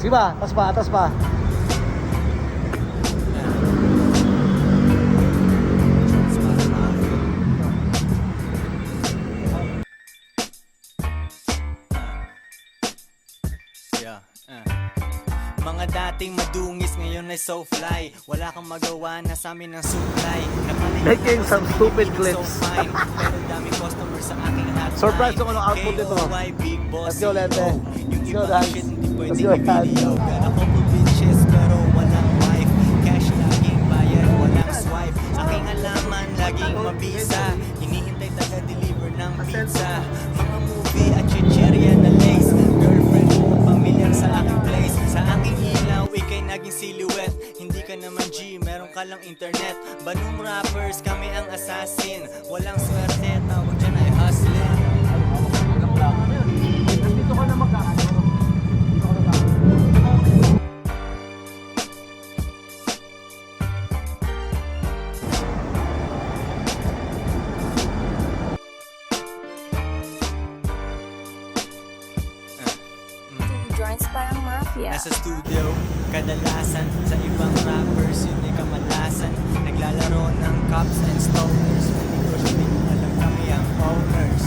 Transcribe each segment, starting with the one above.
Sige ba? Atas pa, atas pa. Mga dating madungis ngayon ay so fly. Wala kang magawa na sa amin ang supply. Making some stupid clips. Pero daming customers sa aking hotline. Surprise kung anong output nito. KOY, big boss, Let's go, Lente. Yung Let's go, ibang dance. shit hindi Let's pwedeng go, dance. i-video. Got a couple bitches pero walang wife. Cash laging bayad, walang swipe. Aking alaman, laging mabisa. Hinihintay taga-deliver ng pizza. Mga movie at chichirya na lace. Girlfriend mo, pamilyar sa aking place. Sa aking ilaw, ikay naging silhouette. Hindi ka naman G, meron ka lang internet. Banong rappers, kami ang assassin. Walang swerte, tawag dyan ay hustling. Dito ka na magkakaroon. Joints parang mafia. Nasa studio, kadalasan sa ibang rappers, yun ay kamalasan. Naglalaro ng cops and stoners. Hindi ko alam kami ang owners.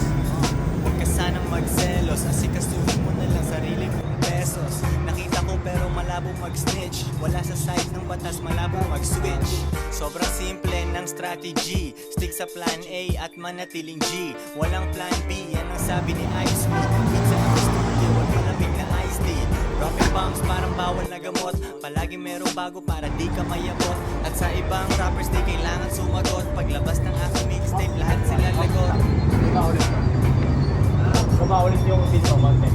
Huwag ka sanang magselos, asikasuhin mo na lang sarili mong pesos. Nakita ko pero malabo mag-snitch. Wala sa side ng batas, malabo mag-switch. Sobrang simple ng strategy. Stick sa plan A at manatiling G. Walang plan B, yan ang sabi ni Ice Cube. Minsan ang studio, wag malamig na iced tea. Dropping bombs parang bawal na gamot. Palagi merong bago para di ka mayabot. At sa ibang rappers di kailangan sumagot. Paglabas ng aking mixtape, lahat sila lagot. Kumaulit yung dito, konti.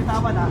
Tama na.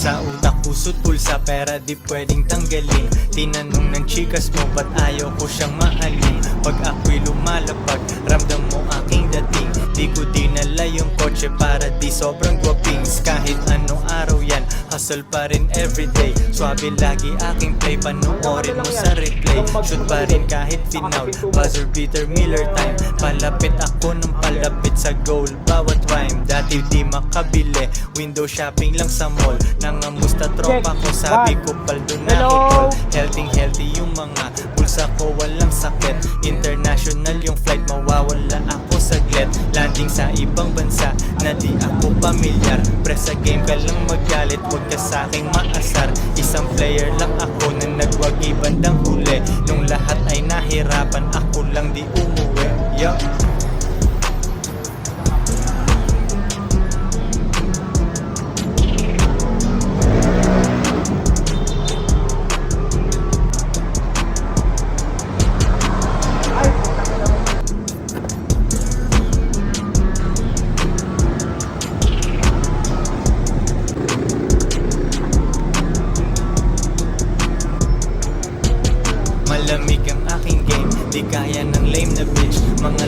Sa utak, puso't pulsa, pera di pwedeng tanggalin. Tinanong ng chikas mo, ba't ayaw ko siyang mahalin? Pag ako'y lumalapag, ramdam mo aking dating. Di ko dinala yung kotse para di sobrang guwapings. Kahit anong araw yan, hustle pa rin everyday. Swabe lagi aking play, panoorin mo sa replay. Shoot pa rin kahit final, buzzer beater, Miller time. Palapit ako ng palapit sa goal, bawat rhyme. Dati di makabili, window shopping lang sa mall. Nangamusta tropa ko, sabi ko paldo na ako tol. Healthy yung mga pulsa ko, walang sakit. International yung flight, mawawala ako saglit. Landing sa ibang bansa na di ako pamilyar. Pre sa game ka lang magalit, huwag ka sa'king maasar. Isang player lang ako na nagwagi bandang huli. Nung lahat ay nahirapan, ako lang di umuwi. Yup. Malamig ang aking game, di kaya ng lame na bitch. Mga